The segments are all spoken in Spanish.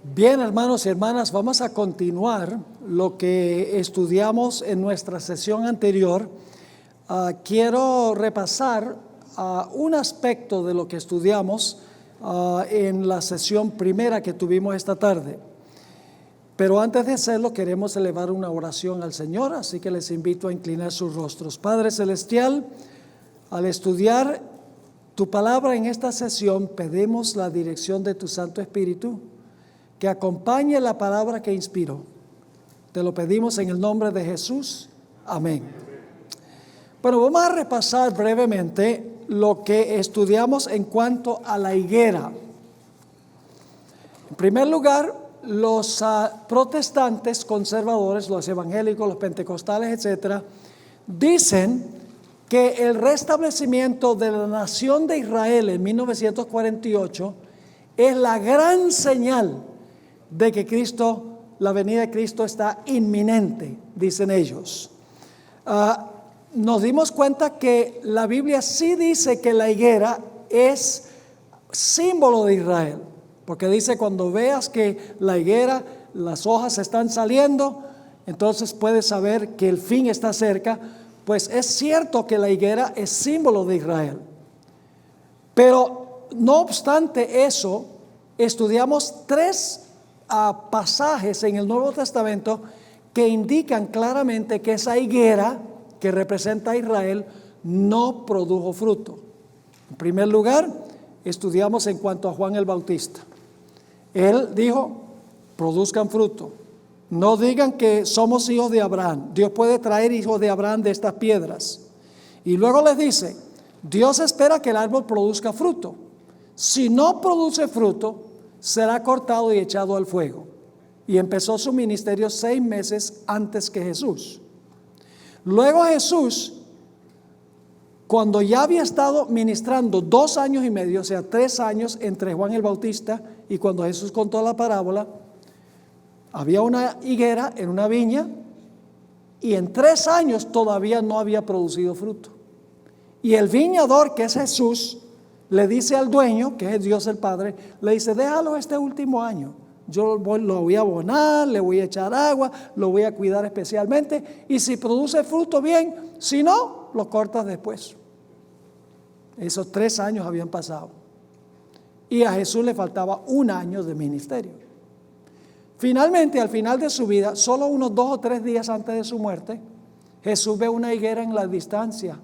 Bien, hermanos y hermanas, vamos a continuar lo que estudiamos en nuestra sesión anterior. Quiero repasar un aspecto de lo que estudiamos en la sesión primera que tuvimos esta tarde. Pero antes de hacerlo, queremos elevar una oración al Señor, así que les invito a inclinar sus rostros. Padre Celestial, al estudiar tu palabra en esta sesión, pedimos la dirección de tu Santo Espíritu, que acompañe la palabra que inspiró. Te lo pedimos en el nombre de Jesús. Amén. Bueno, vamos a repasar brevemente lo que estudiamos en cuanto a la higuera. En primer lugar, los protestantes conservadores, los evangélicos, los pentecostales, etcétera, dicen que el restablecimiento de la nación de Israel en 1948 es la gran señal de que Cristo, la venida de Cristo está inminente, dicen ellos. Nos dimos cuenta que la Biblia sí dice que la higuera es símbolo de Israel, porque dice: cuando veas que la higuera, las hojas están saliendo, entonces puedes saber que el fin está cerca. Pues es cierto que la higuera es símbolo de Israel, pero no obstante eso, estudiamos tres pasajes en el Nuevo Testamento que indican claramente que esa higuera que representa a Israel no produjo fruto. En primer lugar, estudiamos en cuanto a Juan el Bautista. Él dijo: produzcan fruto. No digan que somos hijos de Abraham. Dios puede traer hijos de Abraham de estas piedras. Y luego les dice: Dios espera que el árbol produzca fruto. Si no produce fruto, será cortado y echado al fuego. Y empezó su ministerio 6 meses antes que Jesús. Luego Jesús, cuando ya había estado ministrando 2 años y medio, o sea 3 años entre Juan el Bautista y cuando Jesús contó la parábola, había una higuera en una viña y en 3 años todavía no había producido fruto. Y el viñador, que es Jesús, le dice al dueño, que es Dios el Padre, le dice: déjalo este último año. Yo lo voy a abonar, le voy a echar agua, lo voy a cuidar especialmente. Y si produce fruto, bien. Si no, lo cortas después. Esos 3 años habían pasado. Y a Jesús le faltaba 1 año de ministerio. Finalmente, al final de su vida, solo unos 2 o 3 días antes de su muerte, Jesús ve una higuera en la distancia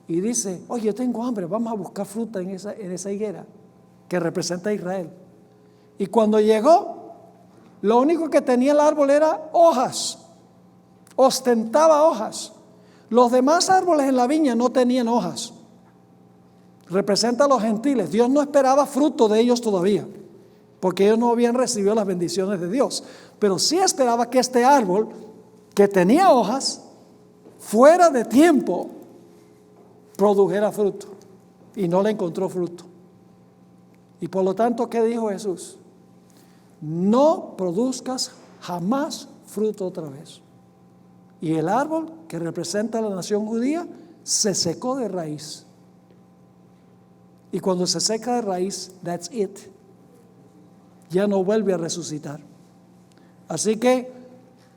y dice: oye, tengo hambre, vamos a buscar fruta en esa higuera que representa a Israel. Y cuando llegó, lo único que tenía el árbol era hojas, ostentaba hojas. Los demás árboles en la viña no tenían hojas. Representa a los gentiles. Dios no esperaba fruto de ellos todavía, porque ellos no habían recibido las bendiciones de Dios. Pero sí esperaba que este árbol, que tenía hojas, fuera de tiempo, produjera fruto. Y no le encontró fruto. Y por lo tanto, ¿qué dijo Jesús? No produzcas jamás fruto otra vez. Y el árbol que representa a la nación judía se secó de raíz. Y cuando se seca de raíz, that's it. Ya no vuelve a resucitar. Así que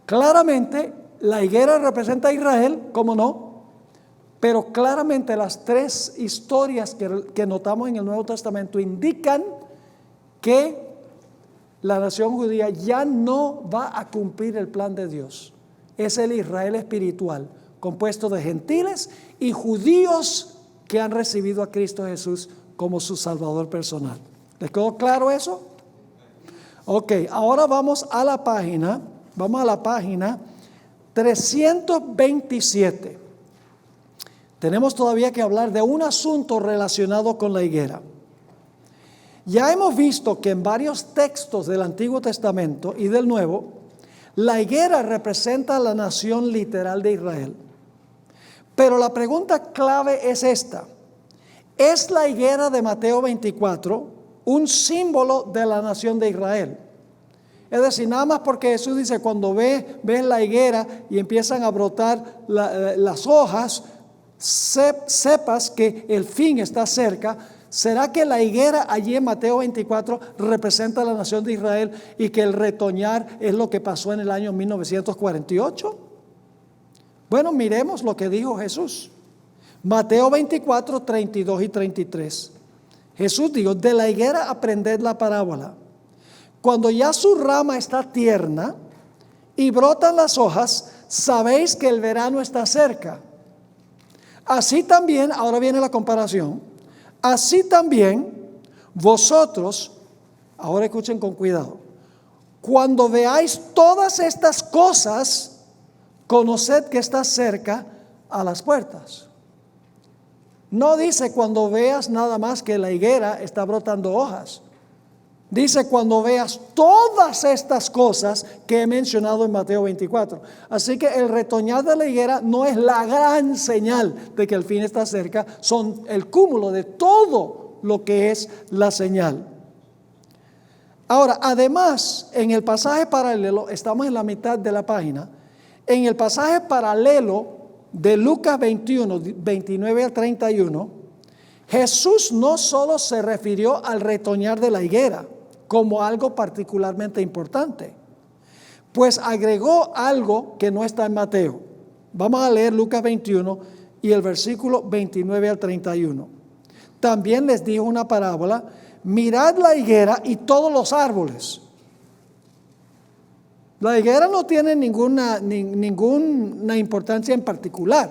claramente la higuera representa a Israel, ¿cómo no? Pero claramente las 3 historias que notamos en el Nuevo Testamento indican que la nación judía ya no va a cumplir el plan de Dios. Es el Israel espiritual, compuesto de gentiles y judíos que han recibido a Cristo Jesús como su Salvador personal. ¿Les quedó claro eso? Ok, ahora vamos a la página 327. Tenemos todavía que hablar de un asunto relacionado con la higuera. Ya hemos visto que en varios textos del Antiguo Testamento y del Nuevo, la higuera representa a la nación literal de Israel. Pero la pregunta clave es esta: ¿es la higuera de Mateo 24 un símbolo de la nación de Israel? Es decir, nada más porque Jesús dice: cuando ves la higuera y empiezan a brotar las hojas, sepas que el fin está cerca. ¿Será que la higuera allí en Mateo 24 representa a la nación de Israel y que el retoñar es lo que pasó en el año 1948? Bueno, miremos lo que dijo Jesús. Mateo 24, 32 y 33. Jesús dijo: de la higuera aprended la parábola. Cuando ya su rama está tierna y brotan las hojas, sabéis que el verano está cerca. Así también, ahora viene la comparación, así también vosotros, ahora escuchen con cuidado, cuando veáis todas estas cosas, conoced que está cerca a las puertas. No dice cuando veas nada más que la higuera está brotando hojas. Dice cuando veas todas estas cosas que he mencionado en Mateo 24. Así que el retoñar de la higuera no es la gran señal de que el fin está cerca, son el cúmulo de todo lo que es la señal. Ahora, además, en el pasaje paralelo, estamos en la mitad de la página, en el pasaje paralelo de Lucas 21, 29 al 31, Jesús no solo se refirió al retoñar de la higuera como algo particularmente importante, pues agregó algo que no está en Mateo. Vamos a leer Lucas 21 y el versículo 29 al 31. También les dijo una parábola: mirad la higuera y todos los árboles. La higuera no tiene ninguna importancia en particular.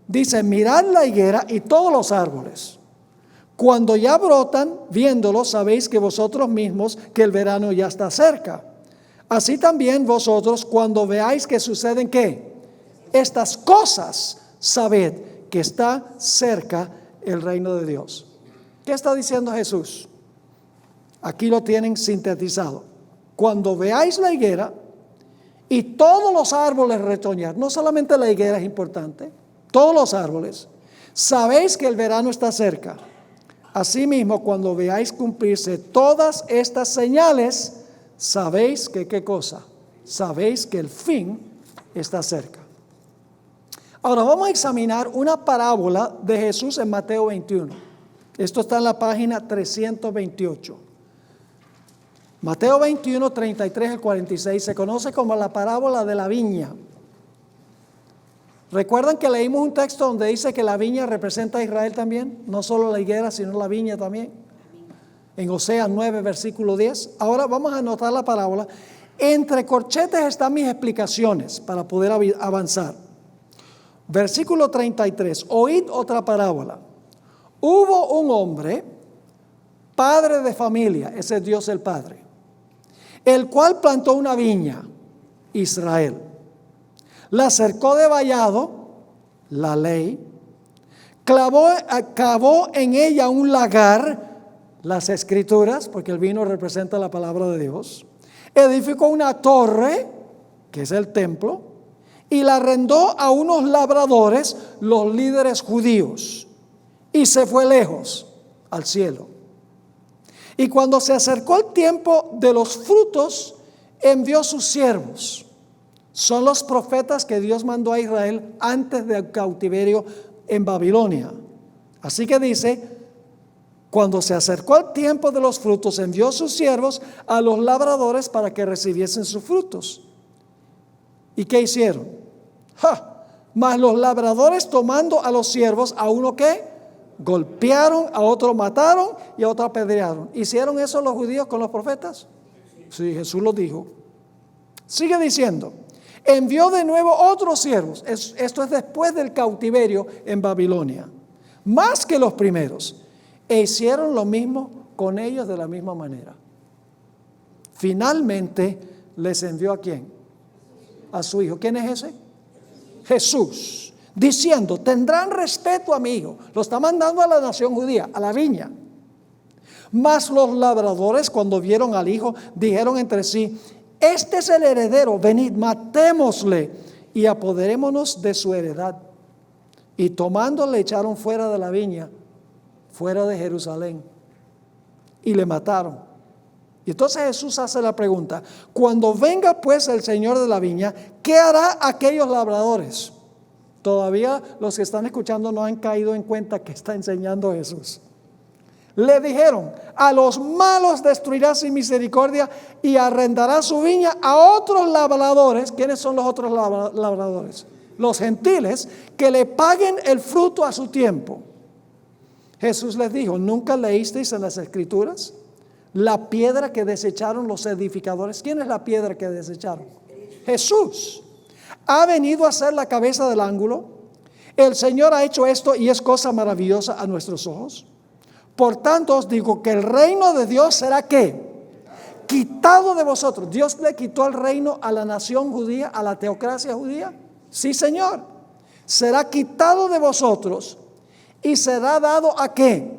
Dice: mirad la higuera y todos los árboles. Cuando ya brotan, viéndolos, sabéis que vosotros mismos que el verano ya está cerca. Así también vosotros, cuando veáis que suceden ¿qué? Estas cosas, sabed que está cerca el reino de Dios. ¿Qué está diciendo Jesús? Aquí lo tienen sintetizado. Cuando veáis la higuera y todos los árboles retoñar, no solamente la higuera es importante, todos los árboles, sabéis que el verano está cerca. Asimismo, cuando veáis cumplirse todas estas señales, sabéis que ¿qué cosa? Sabéis que el fin está cerca. Ahora vamos a examinar una parábola de Jesús en Mateo 21. Esto está en la página 328. Mateo 21, 33 al 46 se conoce como la parábola de la viña. ¿Recuerdan que leímos un texto donde dice que la viña representa a Israel también? No solo la higuera, sino la viña también. En Oseas 9, versículo 10. Ahora vamos a anotar la parábola. Entre corchetes están mis explicaciones para poder avanzar. Versículo 33. Oíd otra parábola. Hubo un hombre, padre de familia, ese es Dios el Padre, el cual plantó una viña, Israel. La cercó de vallado, la ley, cavó en ella un lagar, las escrituras, porque el vino representa la palabra de Dios, edificó una torre, que es el templo, y la arrendó a unos labradores, los líderes judíos, y se fue lejos al cielo. Y cuando se acercó el tiempo de los frutos, envió sus siervos. Son los profetas que Dios mandó a Israel antes del cautiverio en Babilonia. Así que dice: cuando se acercó el tiempo de los frutos, envió sus siervos a los labradores para que recibiesen sus frutos. ¿Y qué hicieron? Mas los labradores, tomando a los siervos, a uno ¿qué? Golpearon, a otro mataron y a otro apedrearon. ¿Hicieron eso los judíos con los profetas? Sí, Jesús lo dijo. Sigue diciendo: envió de nuevo otros siervos. Esto es después del cautiverio en Babilonia, más que los primeros, e hicieron lo mismo con ellos de la misma manera. Finalmente les envió ¿a quién? A su hijo. ¿Quién es ese? Jesús, diciendo: tendrán respeto a mi hijo. Lo está mandando a la nación judía, a la viña. Mas los labradores, cuando vieron al hijo, dijeron entre sí: este es el heredero, venid, matémosle y apoderémonos de su heredad. Y tomándole, le echaron fuera de la viña, fuera de Jerusalén, y le mataron. Y entonces Jesús hace la pregunta: cuando venga pues el Señor de la viña, ¿qué hará aquellos labradores? Todavía los que están escuchando no han caído en cuenta que está enseñando Jesús. Le dijeron: a los malos destruirá sin misericordia y arrendará su viña a otros labradores. ¿Quiénes son los otros labradores? Los gentiles, que le paguen el fruto a su tiempo. Jesús les dijo: ¿nunca leísteis en las Escrituras la piedra que desecharon los edificadores? ¿Quién es la piedra que desecharon? Jesús. Ha venido a ser la cabeza del ángulo. El Señor ha hecho esto y es cosa maravillosa a nuestros ojos. Por tanto os digo que el reino de Dios será ¿qué? Quitado de vosotros. ¿Dios le quitó el reino a la nación judía, a la teocracia judía? Sí, Señor. Será quitado de vosotros y será dado ¿a qué?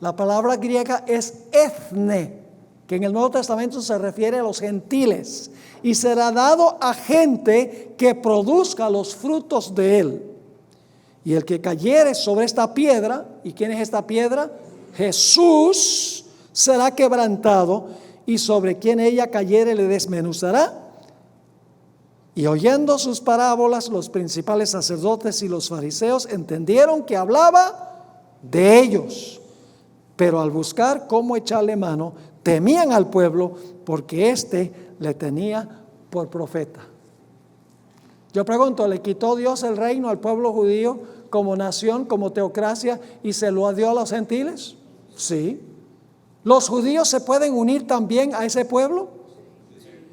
La palabra griega es ethne, que en el Nuevo Testamento se refiere a los gentiles. Y será dado a gente que produzca los frutos de él. Y el que cayere sobre esta piedra, ¿y quién es esta piedra? Jesús, será quebrantado, y sobre quien ella cayere le desmenuzará. Y oyendo sus parábolas, los principales sacerdotes y los fariseos entendieron que hablaba de ellos. Pero al buscar cómo echarle mano, temían al pueblo, porque éste le tenía por profeta. Yo pregunto, ¿le quitó Dios el reino al pueblo judío como nación, como teocracia, y se lo dio a los gentiles? Sí. ¿Los judíos se pueden unir también a ese pueblo,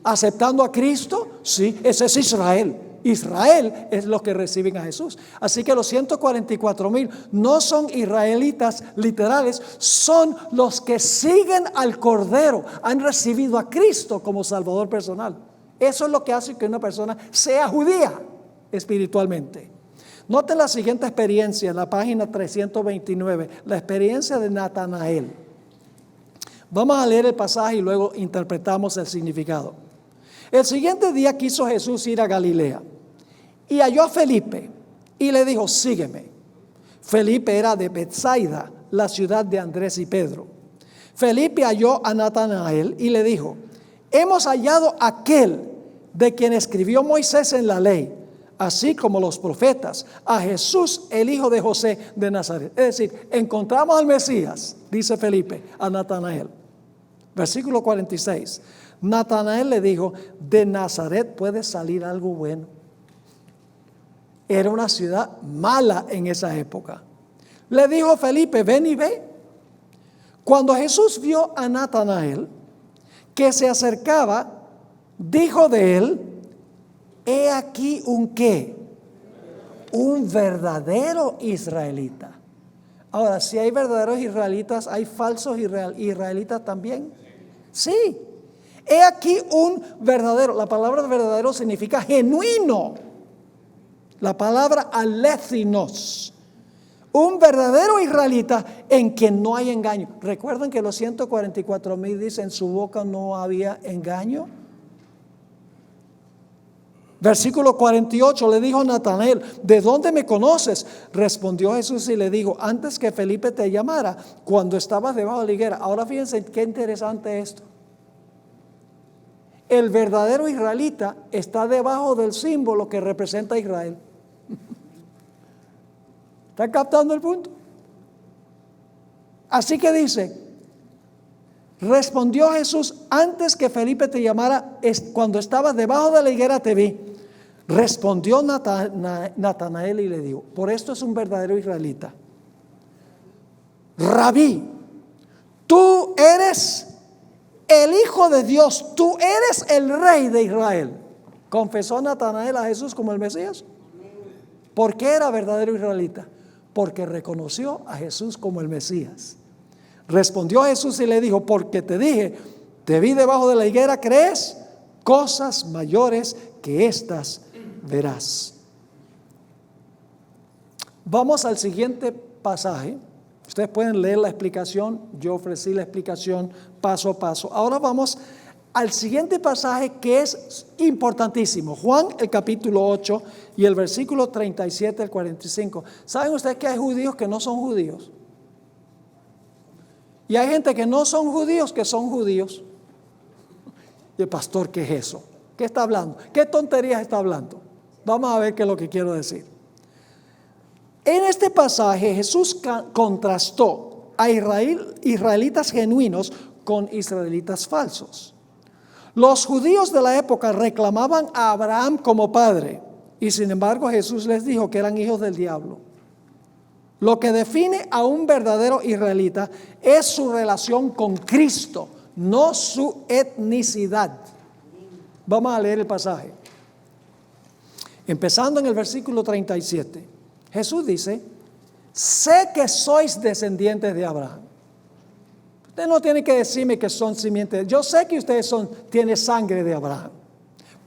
aceptando a Cristo? Sí, ese es Israel. Israel es los que reciben a Jesús. Así que los 144,000 no son israelitas literales, son los que siguen al Cordero, han recibido a Cristo como Salvador personal. Eso es lo que hace que una persona sea judía espiritualmente. Noten la siguiente experiencia en la página 329, la experiencia de Natanael. Vamos a leer el pasaje y luego interpretamos el significado. El siguiente día quiso Jesús ir a Galilea y halló a Felipe y le dijo: sígueme. Felipe era de Betsaida, la ciudad de Andrés y Pedro. Felipe halló a Natanael y le dijo: hemos hallado a aquel de quien escribió Moisés en la ley, así como los profetas, a Jesús, el hijo de José de Nazaret. Es decir, encontramos al Mesías, dice Felipe a Natanael. Versículo 46. Natanael le dijo: de Nazaret puede salir algo bueno. Era una ciudad mala en esa época. Le dijo Felipe: ven y ve. Cuando Jesús vio a Natanael que se acercaba, dijo de él: he aquí un ¿qué? Un verdadero israelita. Ahora, si hay verdaderos israelitas, ¿hay falsos israelitas también? Sí. He aquí un verdadero. La palabra verdadero significa genuino. La palabra alécinos. Un verdadero israelita en quien no hay engaño. ¿Recuerdan que los 144,000 dicen en su boca no había engaño? Versículo 48, le dijo Natanael: ¿de dónde me conoces? Respondió Jesús y le dijo: antes que Felipe te llamara, cuando estabas debajo de la higuera. Ahora fíjense qué interesante esto. El verdadero israelita está debajo del símbolo que representa a Israel. ¿Están captando el punto? Así que dice: respondió Jesús: antes que Felipe te llamara, cuando estabas debajo de la higuera te vi. Respondió Natanael y le dijo: por esto es un verdadero israelita. Rabí, tú eres el Hijo de Dios, tú eres el Rey de Israel. ¿Confesó Natanael a Jesús como el Mesías? ¿Por qué era verdadero israelita? Porque reconoció a Jesús como el Mesías. Respondió Jesús y le dijo: porque te dije, te vi debajo de la higuera, ¿crees? Cosas mayores que estas verás. Vamos al siguiente pasaje. Ustedes pueden leer la explicación. Yo ofrecí la explicación paso a paso. Ahora vamos al siguiente pasaje que es importantísimo. Juan, el capítulo 8 y el versículo 37 al 45. ¿Saben ustedes que hay judíos que no son judíos? Y hay gente que no son judíos que son judíos. Y el pastor, ¿qué es eso? ¿Qué está hablando? ¿Qué tonterías está hablando? Vamos a ver qué es lo que quiero decir. En este pasaje Jesús contrastó a israelitas genuinos con israelitas falsos. Los judíos de la época reclamaban a Abraham como padre, y sin embargo Jesús les dijo que eran hijos del diablo. Lo que define a un verdadero israelita es su relación con Cristo, no su etnicidad. Vamos a leer el pasaje. Empezando en el versículo 37. Jesús dice: sé que sois descendientes de Abraham. Usted no tiene que decirme que son simientes. Yo sé que ustedes tienen sangre de Abraham.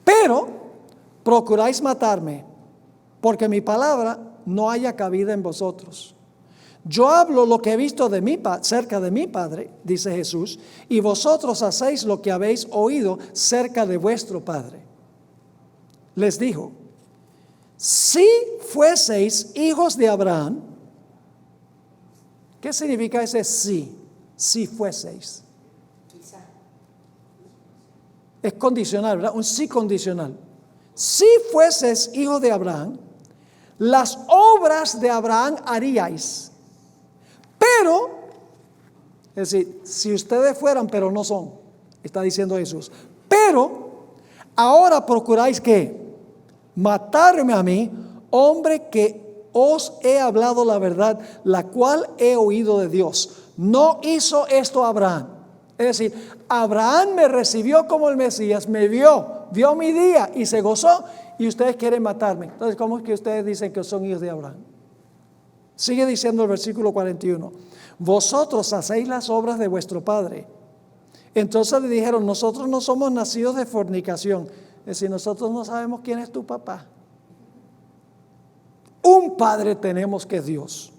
Pero procuráis matarme, porque mi palabra no haya cabida en vosotros. Yo hablo lo que he visto cerca de mi Padre, dice Jesús, y vosotros hacéis lo que habéis oído cerca de vuestro Padre. Les dijo: si fueseis hijos de Abraham. ¿Qué significa ese sí? Si fueseis. Es condicional, ¿verdad? Un sí condicional. Si fueseis hijos de Abraham, las obras de Abraham haríais. Pero, es decir, si ustedes fueran, pero no son, está diciendo Jesús. Pero, ahora procuráis ¿qué? Matarme a mí, hombre que os he hablado la verdad, la cual he oído de Dios. No hizo esto Abraham. Es decir, Abraham me recibió como el Mesías, me vio mi día y se gozó, y ustedes quieren matarme. Entonces, ¿cómo es que ustedes dicen que son hijos de Abraham? Sigue diciendo el versículo 41. Vosotros hacéis las obras de vuestro padre. Entonces le dijeron: nosotros no somos nacidos de fornicación. Es decir, nosotros no sabemos quién es tu papá. Un padre tenemos, que es Dios.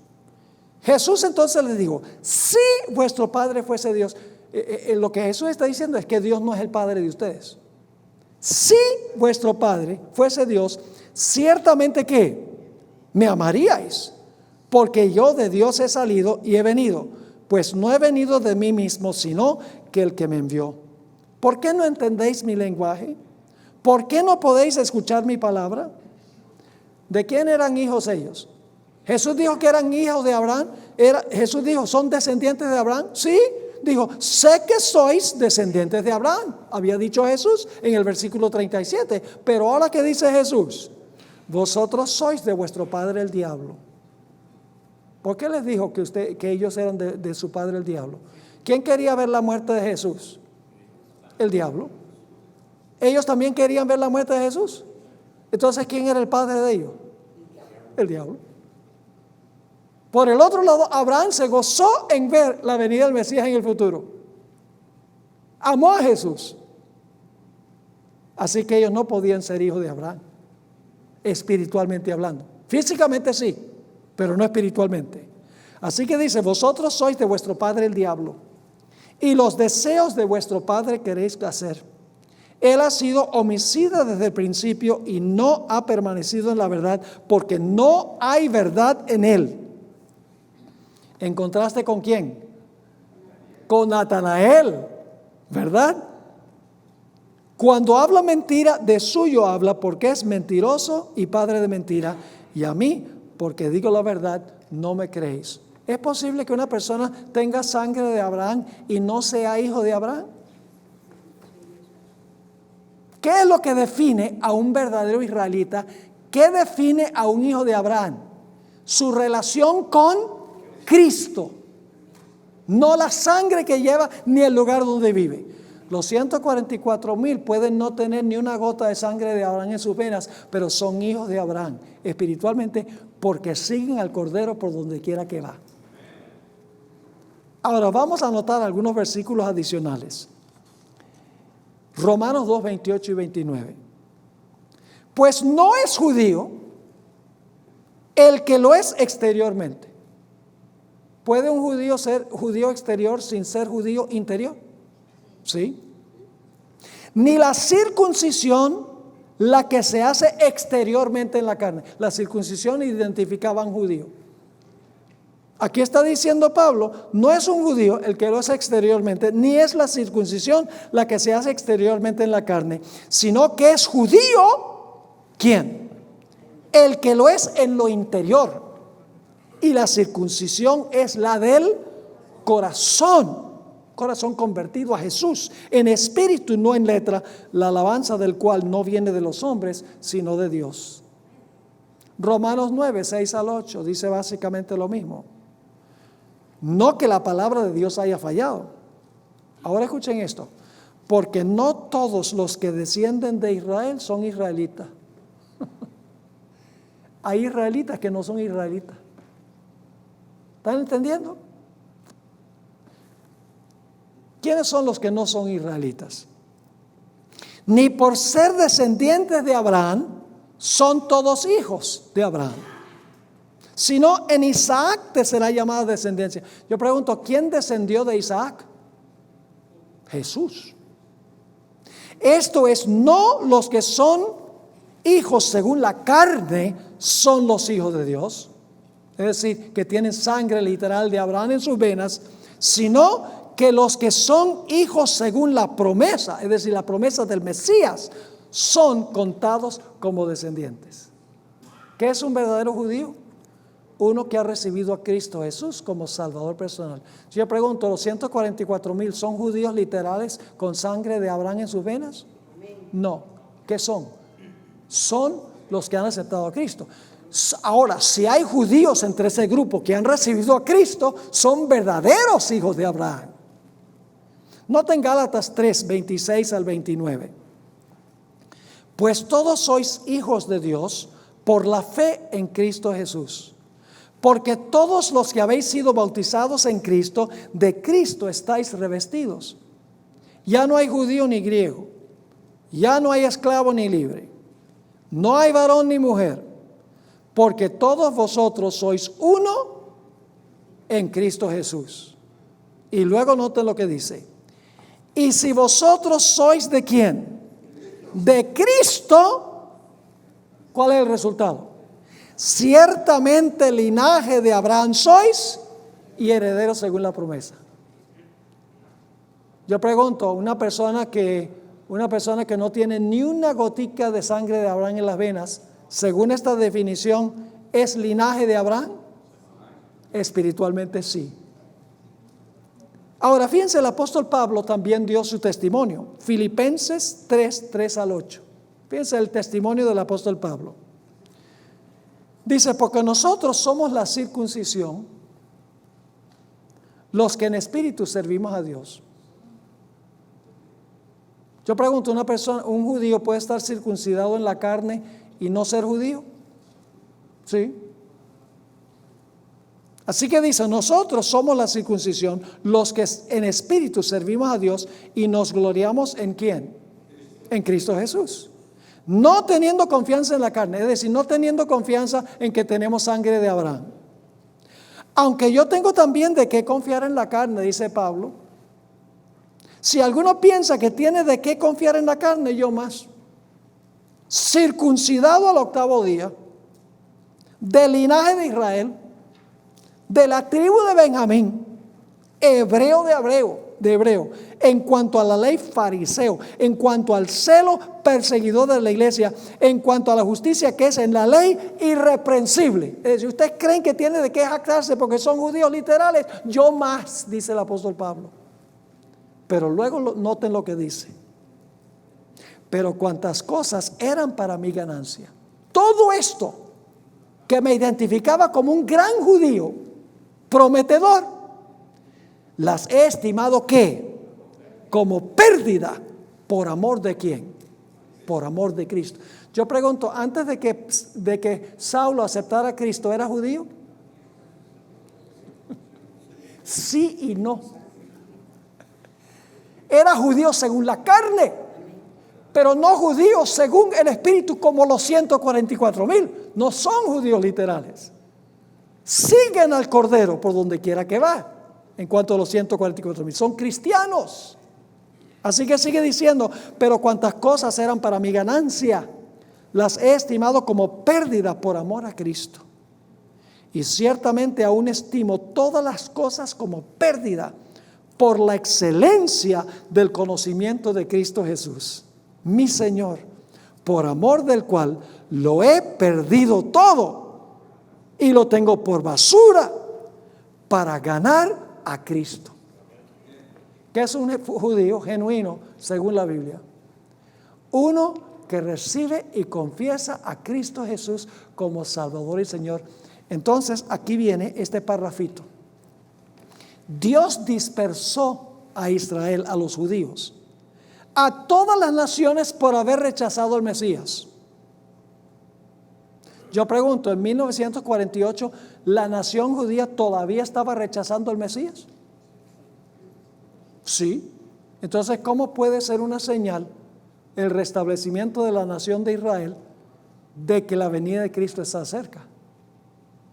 Jesús entonces les dijo: si vuestro padre fuese Dios. Lo que Jesús está diciendo es que Dios no es el padre de ustedes. Si vuestro padre fuese Dios, ciertamente que me amaríais, porque yo de Dios he salido y he venido, pues no he venido de mí mismo, sino que el que me envió. ¿Por qué no entendéis mi lenguaje? ¿Por qué no podéis escuchar mi palabra? ¿De quién eran hijos ellos? Jesús dijo que eran hijos de Abraham. Jesús dijo: ¿son descendientes de Abraham? Sí. Dijo: sé que sois descendientes de Abraham. Había dicho Jesús en el versículo 37. Pero ahora que dice Jesús: vosotros sois de vuestro padre el diablo. ¿Por qué les dijo que ellos eran de su padre el diablo? ¿Quién quería ver la muerte de Jesús? El diablo. ¿Ellos también querían ver la muerte de Jesús? Entonces, ¿quién era el padre de ellos? El diablo. Por el otro lado, Abraham se gozó en ver la venida del Mesías en el futuro. Amó a Jesús. Así que ellos no podían ser hijos de Abraham, espiritualmente hablando. Físicamente sí, pero no espiritualmente. Así que dice: vosotros sois de vuestro padre el diablo, y los deseos de vuestro padre queréis hacer. Él ha sido homicida desde el principio y no ha permanecido en la verdad, porque no hay verdad en él. ¿En contraste con quién? Con Natanael, ¿verdad? Cuando habla mentira, de suyo habla, porque es mentiroso y padre de mentira. Y a mí, porque digo la verdad, no me creéis. ¿Es posible que una persona tenga sangre de Abraham y no sea hijo de Abraham? ¿Qué es lo que define a un verdadero israelita? ¿Qué define a un hijo de Abraham? Su relación con Cristo, no la sangre que lleva ni el lugar donde vive. Los 144,000 pueden no tener ni una gota de sangre de Abraham en sus venas, pero son hijos de Abraham espiritualmente, porque siguen al Cordero por donde quiera que va. Ahora vamos a anotar algunos versículos adicionales. Romanos 2, 28 y 29. Pues no es judío el que lo es exteriormente. ¿Puede un judío ser judío exterior sin ser judío interior? Sí. Ni la circuncisión, la que se hace exteriormente en la carne. La circuncisión identificaba a un judío. Aquí está diciendo Pablo: no es un judío el que lo hace exteriormente, ni es la circuncisión la que se hace exteriormente en la carne, sino que es judío, ¿quién? El que lo es en lo interior. Y la circuncisión es la del corazón convertido a Jesús, en espíritu y no en letra, la alabanza del cual no viene de los hombres, sino de Dios. Romanos 9, 6 al 8 dice básicamente lo mismo. No que la palabra de Dios haya fallado. Ahora escuchen esto. Porque no todos los que descienden de Israel son israelitas. Hay israelitas que no son israelitas. ¿Están entendiendo? ¿Quiénes son los que no son israelitas? Ni por ser descendientes de Abraham son todos hijos de Abraham, sino en Isaac te será llamada descendencia. Yo pregunto, ¿quién descendió de Isaac? Jesús. Esto es, no los que son hijos según la carne son los hijos de Dios, es decir, que tienen sangre literal de Abraham en sus venas, sino que los que son hijos según la promesa, es decir, la promesa del Mesías, son contados como descendientes. ¿Qué es un verdadero judío? Uno que ha recibido a Cristo Jesús como Salvador personal. Yo pregunto, ¿los 144,000 son judíos literales con sangre de Abraham en sus venas? No. ¿Qué son? Son los que han aceptado a Cristo. Ahora, si hay judíos entre ese grupo que han recibido a Cristo, son verdaderos hijos de Abraham. Noten Gálatas 3, 26 al 29. Pues todos sois hijos de Dios por la fe en Cristo Jesús. Porque todos los que habéis sido bautizados en Cristo, de Cristo estáis revestidos. Ya no hay judío ni griego, ya no hay esclavo ni libre, no hay varón ni mujer, porque todos vosotros sois uno en Cristo Jesús. Y luego noten lo que dice. Y si vosotros sois ¿de quién? De Cristo, ¿cuál es el resultado? Ciertamente linaje de Abraham sois y herederos según la promesa. Yo pregunto, una persona que no tiene ni una gotica de sangre de Abraham en las venas, según esta definición, ¿es linaje de Abraham? Espiritualmente sí. Ahora, fíjense, el apóstol Pablo también dio su testimonio. Filipenses 3, 3 al 8. Fíjense el testimonio del apóstol Pablo. Dice, porque nosotros somos la circuncisión, los que en espíritu servimos a Dios. Yo pregunto, ¿un judío puede estar circuncidado en la carne y no ser judío? Sí. Así que dice, nosotros somos la circuncisión, los que en espíritu servimos a Dios y nos gloriamos ¿en quién? En Cristo Jesús. No teniendo confianza en la carne, es decir, no teniendo confianza en que tenemos sangre de Abraham. Aunque yo tengo también de qué confiar en la carne, dice Pablo. Si alguno piensa que tiene de qué confiar en la carne, yo más. Circuncidado al 8º día, del linaje de Israel, de la tribu de Benjamín, hebreo de hebreo, en cuanto a la ley fariseo, en cuanto al celo perseguidor de la iglesia, en cuanto a la justicia que es en la ley irreprensible. Es decir, ustedes creen que tiene de qué jactarse porque son judíos literales, yo más, dice el apóstol Pablo. Pero luego noten lo que dice. Pero cuantas cosas eran para mi ganancia, todo esto que me identificaba como un gran judío prometedor, las he estimado ¿qué? Como pérdida por amor de ¿quién? Por amor de Cristo. Yo pregunto, antes de que Saulo aceptara a Cristo, ¿era judío? Sí y no. Era judío según la carne, pero no judío según el espíritu como los 144,000. No son judíos literales. Siguen al Cordero por donde quiera que va. En cuanto a los 144,000, son cristianos. Así que sigue diciendo, pero cuantas cosas eran para mi ganancia, las he estimado como pérdida por amor a Cristo. Y ciertamente aún estimo todas las cosas como pérdida por la excelencia del conocimiento de Cristo Jesús, mi Señor, por amor del cual lo he perdido todo y lo tengo por basura para ganar a Cristo. ¿Qué es un judío genuino según la Biblia? Uno que recibe y confiesa a Cristo Jesús como Salvador y Señor. Entonces aquí viene este parrafito. Dios dispersó a Israel, a los judíos, a todas las naciones por haber rechazado al Mesías. Yo pregunto, en 1948, ¿la nación judía todavía estaba rechazando al Mesías? Sí. Entonces, ¿cómo puede ser una señal el restablecimiento de la nación de Israel de que la venida de Cristo está cerca?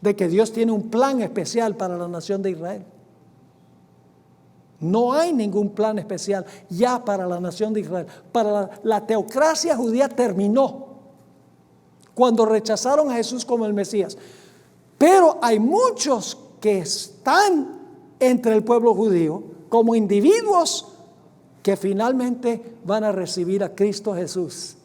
De que Dios tiene un plan especial para la nación de Israel. No hay ningún plan especial ya para la nación de Israel. La teocracia judía terminó cuando rechazaron a Jesús como el Mesías. Pero hay muchos que están entre el pueblo judío como individuos que finalmente van a recibir a Cristo Jesús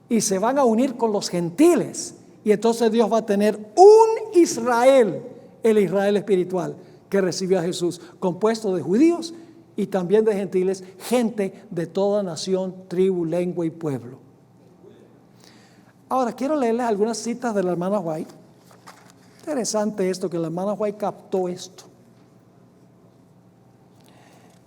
y se van a unir con los gentiles. Y entonces Dios va a tener un Israel, el Israel espiritual, que recibió a Jesús, compuesto de judíos y también de gentiles, gente de toda nación, tribu, lengua y pueblo. Ahora quiero leerles algunas citas de la hermana White. Interesante esto, que la hermana White captó esto.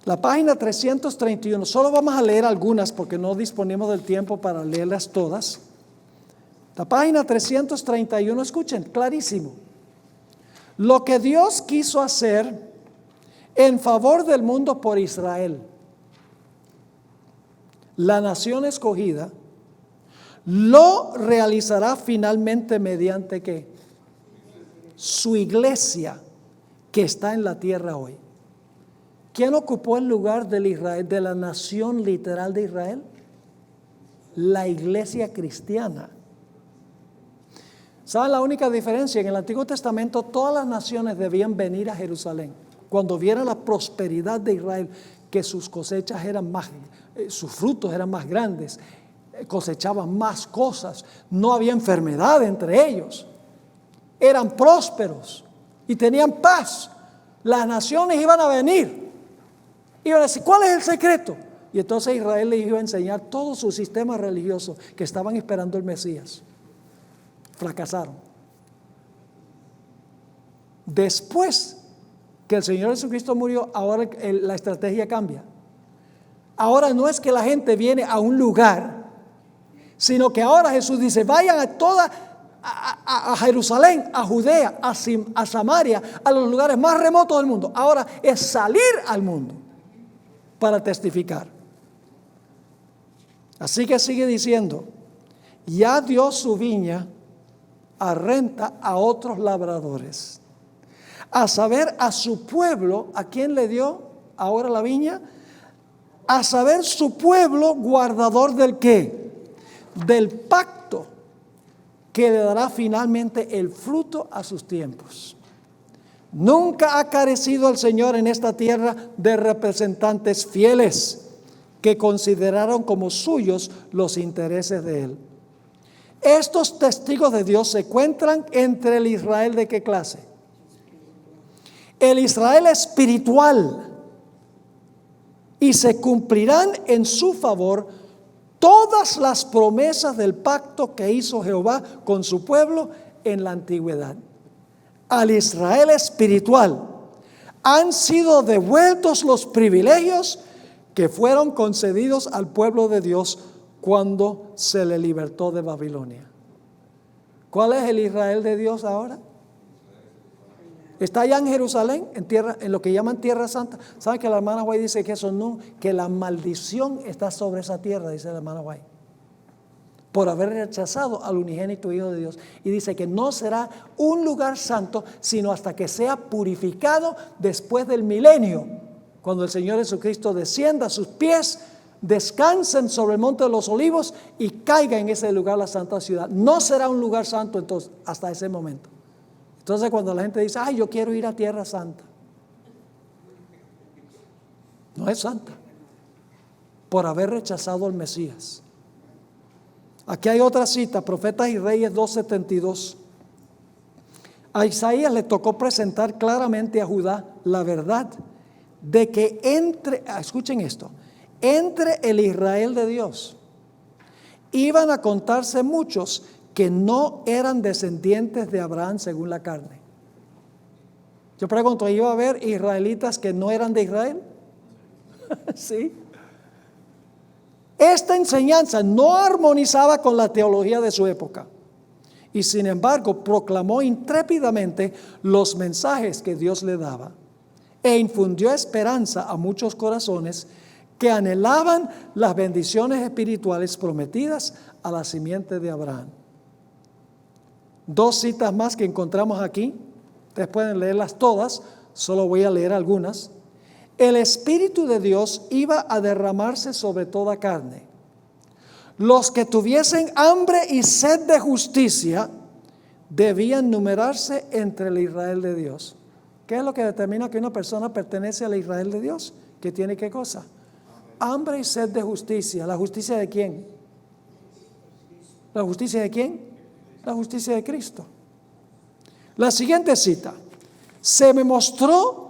La página 331, solo vamos a leer algunas porque no disponemos del tiempo para leerlas todas. La página 331, escuchen, clarísimo. Lo que Dios quiso hacer en favor del mundo por Israel, la nación escogida, lo realizará finalmente mediante ¿qué? Su iglesia que está en la tierra hoy. ¿Quién ocupó el lugar del Israel, de la nación literal de Israel? La iglesia cristiana. ¿Saben la única diferencia? En el Antiguo Testamento todas las naciones debían venir a Jerusalén cuando vieran la prosperidad de Israel, que sus cosechas eran más, sus frutos eran más grandes, cosechaban más cosas, no había enfermedad entre ellos, eran prósperos y tenían paz. Las naciones iban a venir, iban a decir, ¿cuál es el secreto? Y entonces Israel les iba a enseñar todo su sistema religioso, que estaban esperando el Mesías. Fracasaron. Después que el Señor Jesucristo murió, ahora la estrategia cambia. Ahora no es que la gente viene a un lugar, sino que ahora Jesús dice, vayan a Jerusalén, a Judea, a Samaria, a los lugares más remotos del mundo. Ahora es salir al mundo para testificar. Así que sigue diciendo, ya dio su viña a renta a otros labradores, a saber, a su pueblo. ¿A quién le dio ahora la viña? A saber, su pueblo, guardador del ¿qué? Del pacto que le dará finalmente el fruto a sus tiempos. Nunca ha carecido el Señor en esta tierra de representantes fieles que consideraron como suyos los intereses de Él. Estos testigos de Dios se encuentran entre el Israel ¿de qué clase? El Israel espiritual. Y se cumplirán en su favor todas las promesas del pacto que hizo Jehová con su pueblo en la antigüedad. Al Israel espiritual han sido devueltos los privilegios que fueron concedidos al pueblo de Dios cuando se le libertó de Babilonia. ¿Cuál es el Israel de Dios ahora? Está allá en Jerusalén, en lo que llaman Tierra Santa. ¿Saben que la hermana White dice que eso no, que la maldición está sobre esa tierra, dice la hermana White, por haber rechazado al unigénito Hijo de Dios? Y dice que no será un lugar santo, sino hasta que sea purificado después del milenio, cuando el Señor Jesucristo descienda a sus pies, descansen sobre el monte de los olivos y caiga en ese lugar la santa ciudad. No será un lugar santo entonces hasta ese momento. Entonces cuando la gente dice, ay, yo quiero ir a Tierra Santa, no es santa, por haber rechazado al Mesías. Aquí hay otra cita, Profetas y Reyes 2:72. A Isaías le tocó presentar claramente a Judá la verdad de que escuchen esto, entre el Israel de Dios iban a contarse muchos que no eran descendientes de Abraham según la carne. Yo pregunto, ¿iba a haber israelitas que no eran de Israel? Sí. Esta enseñanza no armonizaba con la teología de su época y sin embargo proclamó intrépidamente los mensajes que Dios le daba e infundió esperanza a muchos corazones que anhelaban las bendiciones espirituales prometidas a la simiente de Abraham. Dos citas más que encontramos aquí, ustedes pueden leerlas todas, solo voy a leer algunas. El Espíritu de Dios iba a derramarse sobre toda carne. Los que tuviesen hambre y sed de justicia debían numerarse entre el Israel de Dios. ¿Qué es lo que determina que una persona pertenece al Israel de Dios? ¿Que tiene qué cosa? Hambre y sed de justicia. ¿La justicia de quién? ¿La justicia de quién? La justicia de Cristo. La siguiente cita. Se me mostró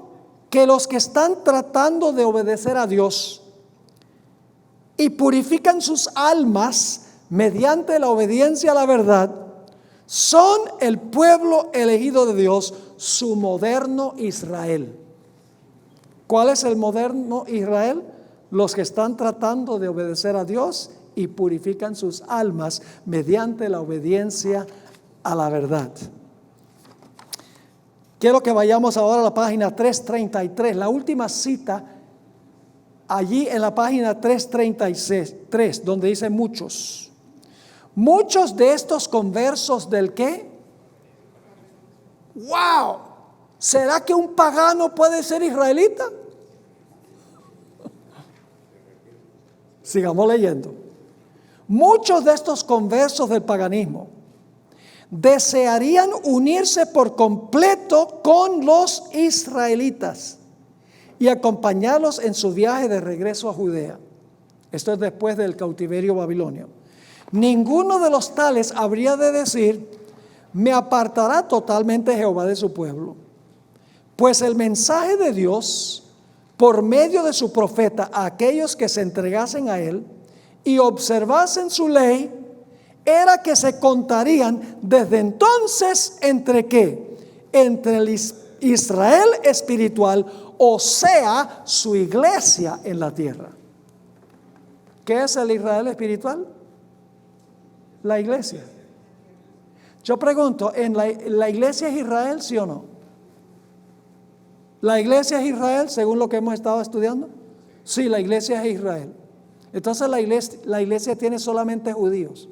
que los que están tratando de obedecer a Dios y purifican sus almas mediante la obediencia a la verdad, son el pueblo elegido de Dios, su moderno Israel. ¿Cuál es el moderno Israel? Los que están tratando de obedecer a Dios y purifican sus almas mediante la obediencia a la verdad. Quiero que vayamos ahora a la página 333, la última cita, allí en la página 333, donde dice muchos. Muchos de estos conversos del ¿qué? ¡Wow! ¿Será que un pagano puede ser israelita? Sigamos leyendo. Muchos de estos conversos del paganismo desearían unirse por completo con los israelitas y acompañarlos en su viaje de regreso a Judea. Esto es después del cautiverio babilonio. Ninguno de los tales habría de decir: me apartará totalmente Jehová de su pueblo. Pues el mensaje de Dios, por medio de su profeta, a aquellos que se entregasen a él y observasen su ley, era que se contarían desde entonces entre ¿qué? Entre el Israel espiritual, o sea, su iglesia en la tierra. ¿Qué es el Israel espiritual? La iglesia. Yo pregunto, ¿la iglesia es Israel, sí o no? ¿La iglesia es Israel según lo que hemos estado estudiando? Sí, la iglesia es Israel. Entonces la iglesia tiene solamente judíos.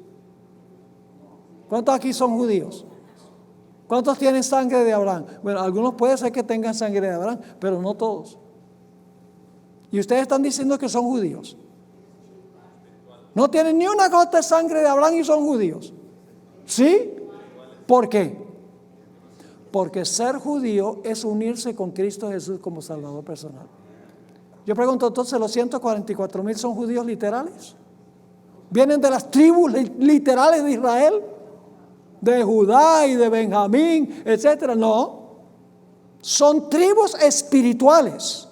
¿Cuántos aquí son judíos? ¿Cuántos tienen sangre de Abraham? Bueno, algunos puede ser que tengan sangre de Abraham, pero no todos. Y ustedes están diciendo que son judíos. No tienen ni una gota de sangre de Abraham y son judíos. ¿Sí? ¿Por qué? Porque ser judío es unirse con Cristo Jesús como Salvador personal. Yo pregunto, entonces, ¿los 144,000 son judíos literales? ¿Vienen de las tribus literales de Israel? ¿De Judá y de Benjamín, etcétera? No. Son tribus espirituales,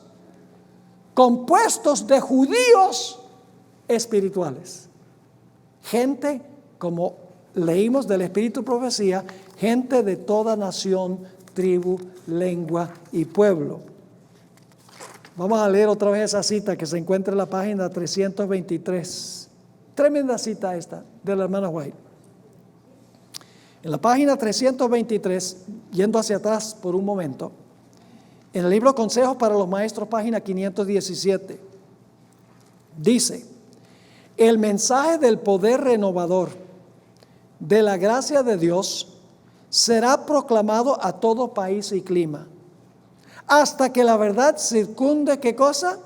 compuestos de judíos espirituales. Gente, como leímos del Espíritu Profecía, gente de toda nación, tribu, lengua y pueblo. Vamos a leer otra vez esa cita que se encuentra en la página 323. Tremenda cita esta de la hermana White. En la página 323, yendo hacia atrás por un momento, en el libro Consejos para los Maestros, página 517, dice: el mensaje del poder renovador de la gracia de Dios será proclamado a todo país y clima, hasta que la verdad circunde, ¿qué cosa?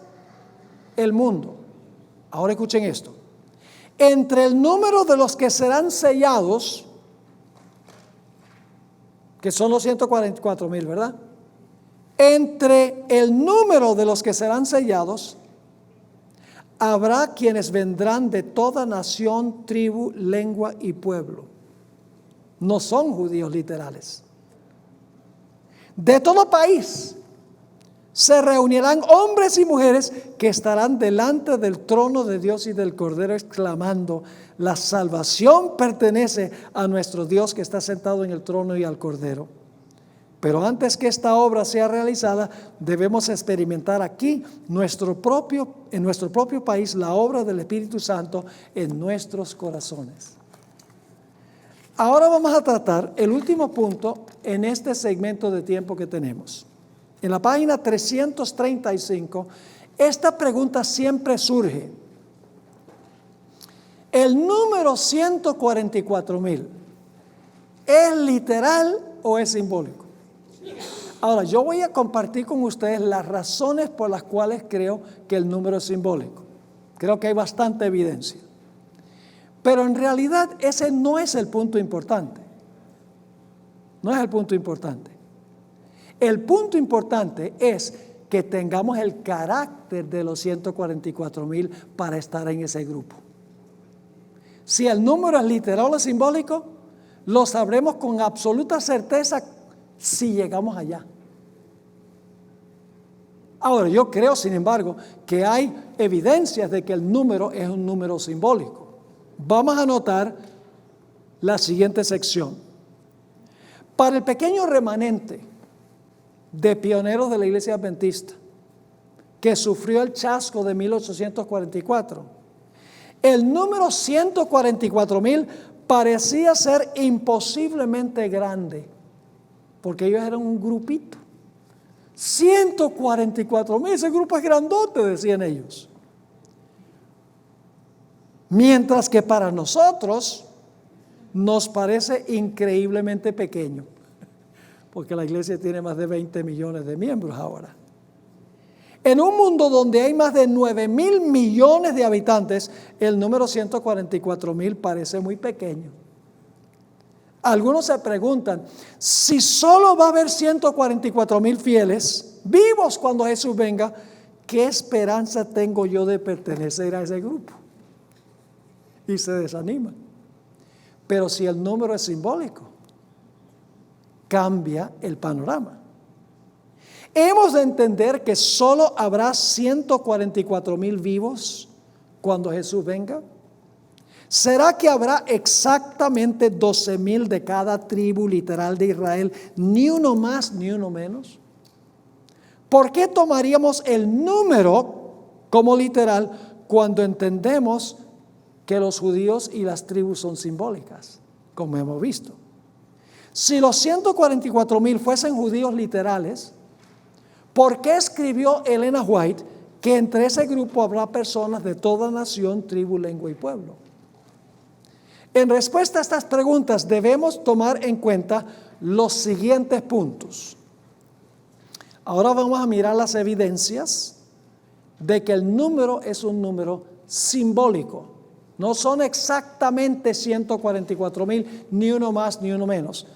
El mundo. Ahora escuchen esto. Entre el número de los que serán sellados, que son los 144,000, ¿verdad? Entre el número de los que serán sellados, habrá quienes vendrán de toda nación, tribu, lengua y pueblo. No son judíos literales. De todo país se reunirán hombres y mujeres que estarán delante del trono de Dios y del Cordero, exclamando: la salvación pertenece a nuestro Dios que está sentado en el trono y al Cordero. Pero antes que esta obra sea realizada, debemos experimentar aquí en nuestro propio país la obra del Espíritu Santo en nuestros corazones. Ahora vamos a tratar el último punto en este segmento de tiempo que tenemos. En la página 335, esta pregunta siempre surge. ¿El número 144,000 es literal o es simbólico? Ahora, yo voy a compartir con ustedes las razones por las cuales creo que el número es simbólico. Creo que hay bastante evidencia. Pero en realidad ese no es el punto importante. No es el punto importante. El punto importante es que tengamos el carácter de los 144,000 para estar en ese grupo. Si el número es literal o simbólico, lo sabremos con absoluta certeza si llegamos allá. Ahora, yo creo, sin embargo, que hay evidencias de que el número es un número simbólico. Vamos a notar la siguiente sección. Para el pequeño remanente de pioneros de la Iglesia Adventista que sufrió el chasco de 1844, el número 144,000 parecía ser imposiblemente grande, porque ellos eran un grupito. 144,000, ese grupo es grandote, decían ellos. Mientras que para nosotros nos parece increíblemente pequeño, porque la iglesia tiene más de 20 millones de miembros ahora. En un mundo donde hay más de 9,000 millones de habitantes, el número 144,000 parece muy pequeño. Algunos se preguntan, si solo va a haber 144,000 fieles vivos cuando Jesús venga, ¿qué esperanza tengo yo de pertenecer a ese grupo? Y se desaniman. Pero si el número es simbólico, cambia el panorama. Hemos de entender que solo habrá 144,000 vivos cuando Jesús venga. ¿Será que habrá exactamente 12,000 de cada tribu literal de Israel, ni uno más ni uno menos? ¿Por qué tomaríamos el número como literal cuando entendemos que los judíos y las tribus son simbólicas, como hemos visto? Si los 144,000 fuesen judíos literales, ¿por qué escribió Elena White que entre ese grupo habrá personas de toda nación, tribu, lengua y pueblo? En respuesta a estas preguntas debemos tomar en cuenta los siguientes puntos. Ahora vamos a mirar las evidencias de que el número es un número simbólico. No son exactamente 144,000, ni uno más ni uno menos.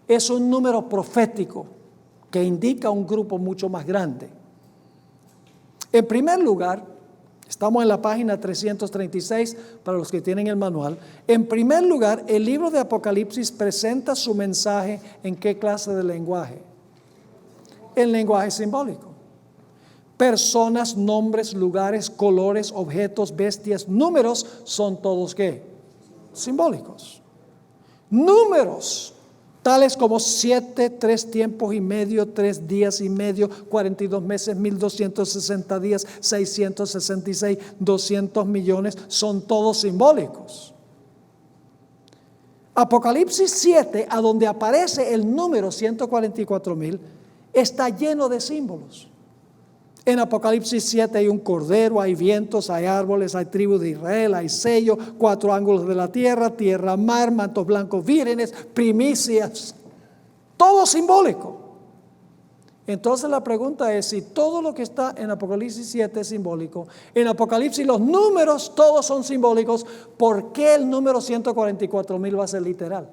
Es un número profético que indica un grupo mucho más grande. En primer lugar, estamos en la página 336 para los que tienen el manual. En primer lugar, el libro de Apocalipsis presenta su mensaje ¿en qué clase de lenguaje? En lenguaje simbólico. Personas, nombres, lugares, colores, objetos, bestias, números, son todos ¿qué? Simbólicos. Números, tales como 7, 3 tiempos y medio, 3 días y medio, 42 meses, 1260 días, 666, 200 millones, son todos simbólicos. Apocalipsis 7, a donde aparece el número 144,000, está lleno de símbolos. En Apocalipsis 7 hay un cordero, hay vientos, hay árboles, hay tribus de Israel, hay sello, 4 ángulos de la tierra, tierra, mar, mantos blancos vírgenes, primicias, todo simbólico. Entonces la pregunta es, si todo lo que está en Apocalipsis 7 es simbólico, en Apocalipsis los números todos son simbólicos, ¿por qué el número 144,000 va a ser literal?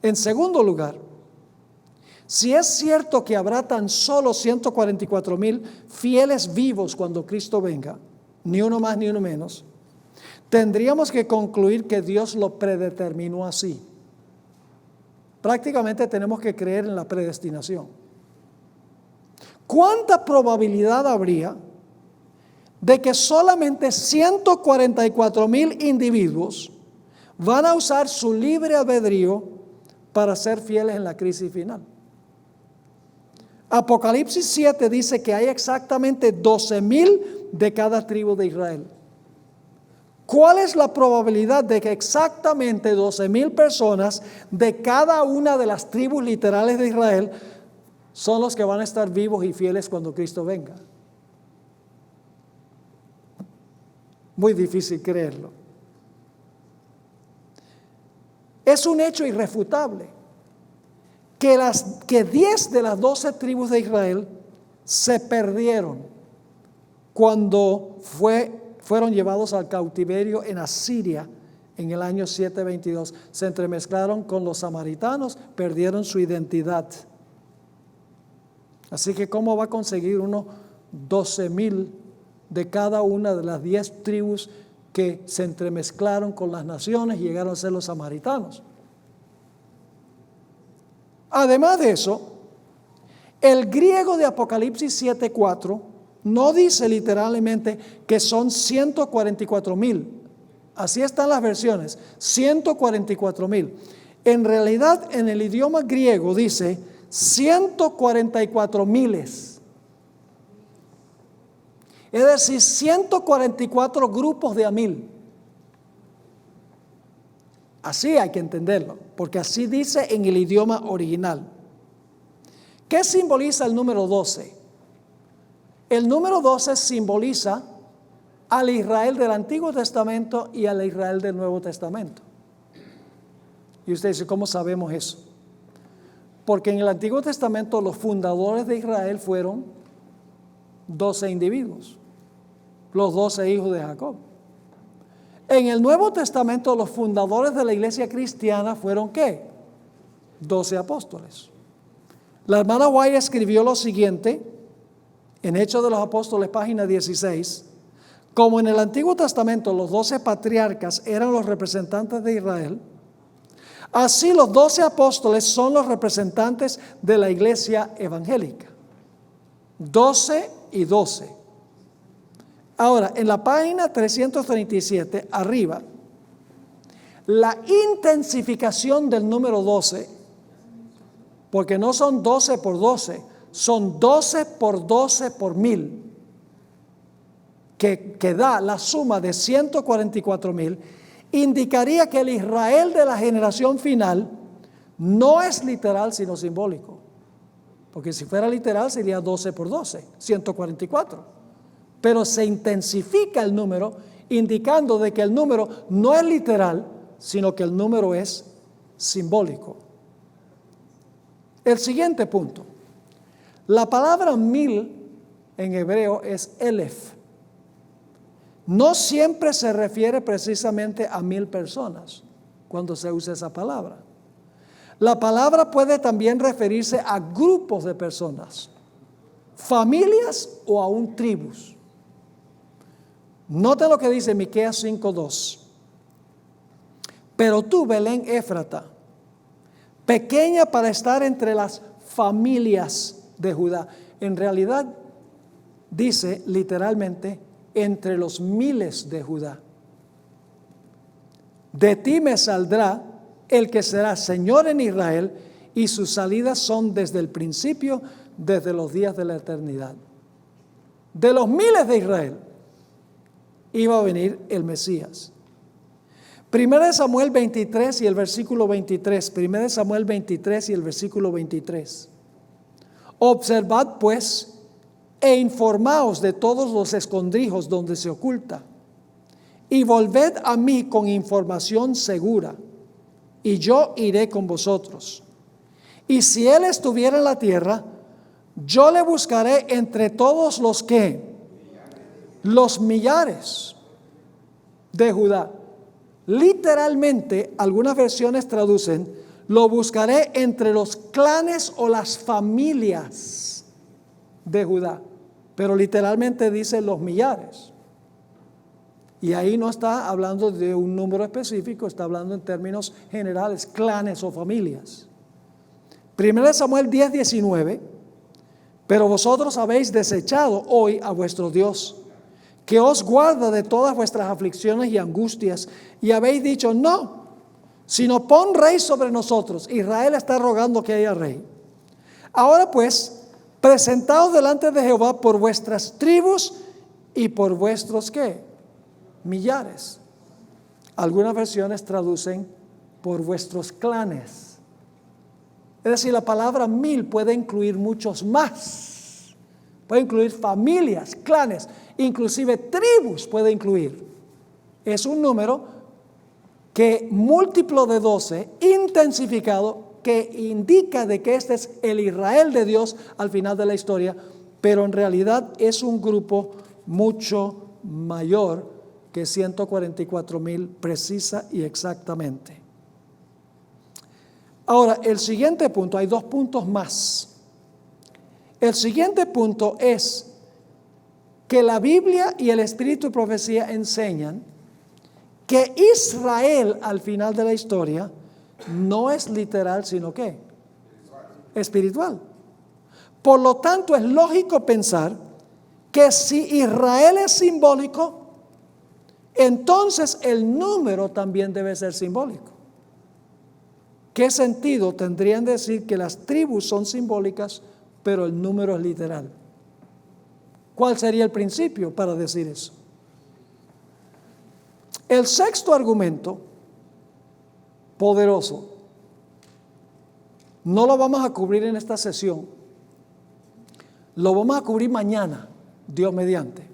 En segundo lugar, si es cierto que habrá tan solo 144,000 fieles vivos cuando Cristo venga, ni uno más ni uno menos, tendríamos que concluir que Dios lo predeterminó así. Prácticamente tenemos que creer en la predestinación. ¿cuánta probabilidad habría de que solamente 144,000 individuos van a usar su libre albedrío para ser fieles en la crisis final? Apocalipsis 7 dice que hay exactamente 12,000 de cada tribu de Israel. ¿Cuál es la probabilidad de que exactamente 12,000 personas de cada una de las tribus literales de Israel son los que van a estar vivos y fieles cuando Cristo venga? Muy difícil creerlo. Es un hecho irrefutable que 10 de las 12 tribus de Israel se perdieron cuando fueron llevados al cautiverio en Asiria en el año 722. Se entremezclaron con los samaritanos, perdieron su identidad. Así que ¿cómo va a conseguir uno 12,000 de cada una de las 10 tribus que se entremezclaron con las naciones y llegaron a ser los samaritanos? Además de eso, el griego de Apocalipsis 7:4 no dice literalmente que son 144,000. Así están las versiones, 144,000. En realidad, en el idioma griego dice 144,000. Es decir, 144 grupos de a 1,000. Así hay que entenderlo, porque así dice en el idioma original. ¿Qué simboliza el número 12? El número 12 simboliza al Israel del Antiguo Testamento y al Israel del Nuevo Testamento. Y usted dice, ¿cómo sabemos eso? Porque en el Antiguo Testamento los fundadores de Israel fueron 12 individuos, los 12 hijos de Jacob. En el Nuevo Testamento los fundadores de la iglesia cristiana fueron ¿qué? 12 apóstoles. La hermana White escribió lo siguiente en Hechos de los Apóstoles, página 16. Como en el Antiguo Testamento los 12 patriarcas eran los representantes de Israel, así los 12 apóstoles son los representantes de la iglesia evangélica. 12 y 12. Ahora, en la página 337, arriba, la intensificación del número 12, porque no son 12 por 12, son 12 por 12 por 1,000, que da la suma de 144,000, indicaría que el Israel de la generación final no es literal sino simbólico, porque si fuera literal sería 12 por 12, 144. Pero se intensifica el número, indicando de que el número no es literal, sino que el número es simbólico. El siguiente punto. La palabra 1,000 en hebreo es elef. No siempre se refiere precisamente a 1,000 personas cuando se usa esa palabra. La palabra puede también referirse a grupos de personas, familias o aún tribus. Noten lo que dice Miqueas 5:2. Pero tú, Belén Éfrata, pequeña para estar entre las familias de Judá. En realidad dice literalmente entre los miles de Judá. De ti me saldrá el que será Señor en Israel, y sus salidas son desde el principio, desde los días de la eternidad. De los miles de Israel iba a venir el Mesías. 1 Samuel 23 y el versículo 23. 1 Samuel 23 y el versículo 23. Observad pues e informaos de todos los escondrijos donde se oculta, y volved a mí con información segura, y yo iré con vosotros. Y si él estuviera en la tierra, yo le buscaré entre todos los que, los millares de Judá. Literalmente, algunas versiones traducen, lo buscaré entre los clanes o las familias de Judá. Pero literalmente dice los millares. Y ahí no está hablando de un número específico, está hablando en términos generales, clanes o familias. 1 Samuel 10:19 Pero vosotros habéis desechado hoy a vuestro Dios, que os guarda de todas vuestras aflicciones y angustias, y habéis dicho, no, sino pon rey sobre nosotros. Israel está rogando que haya rey. Ahora pues, presentaos delante de Jehová por vuestras tribus y por vuestros, ¿qué? Millares. Algunas versiones traducen por vuestros clanes. Es decir, la palabra 1000 puede incluir muchos más. Puede incluir familias, clanes, inclusive tribus puede incluir. Es un número que múltiplo de 12, intensificado, que indica de que este es el Israel de Dios al final de la historia, pero en realidad es un grupo mucho mayor que 144,000 precisa y exactamente. Ahora, el siguiente punto, hay 2 puntos más. El siguiente punto es que la Biblia y el Espíritu y Profecía enseñan que Israel al final de la historia no es literal, sino ¿qué? Espiritual. Por lo tanto, es lógico pensar que si Israel es simbólico, entonces el número también debe ser simbólico. ¿Qué sentido tendrían de decir que las tribus son simbólicas, pero el número es literal? ¿Cuál sería el principio para decir eso? El sexto argumento, poderoso, no lo vamos a cubrir en esta sesión, lo vamos a cubrir mañana, Dios mediante.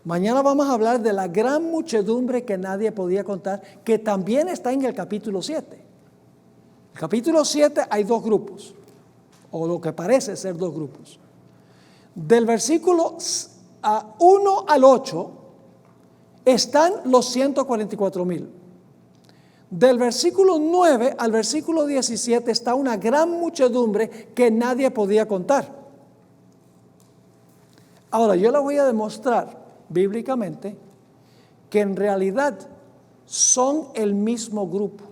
Mañana vamos a hablar de la gran muchedumbre que nadie podía contar, que también está en el capítulo 7. El capítulo 7 hay 2 grupos, o lo que parece ser 2 grupos. Del versículo 1 al 8 están los 144,000. Del versículo 9 al versículo 17 está una gran muchedumbre que nadie podía contar. Ahora, yo les voy a demostrar bíblicamente que en realidad son el mismo grupo.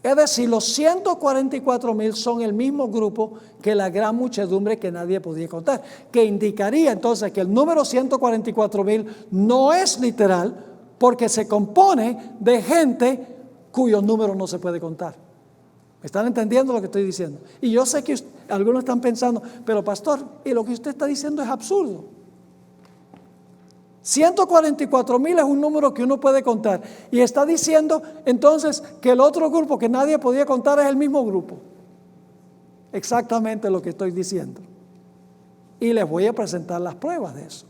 Es decir, los 144,000 son el mismo grupo que la gran muchedumbre que nadie podía contar, que indicaría entonces que el número 144,000 no es literal, porque se compone de gente cuyos números no se puede contar. ¿Me están entendiendo lo que estoy diciendo? Y yo sé que algunos están pensando, pero pastor, y lo que usted está diciendo es absurdo. 144,000 es un número que uno puede contar. Y está diciendo entonces que el otro grupo que nadie podía contar es el mismo grupo. Exactamente lo que estoy diciendo. Y les voy a presentar las pruebas de eso.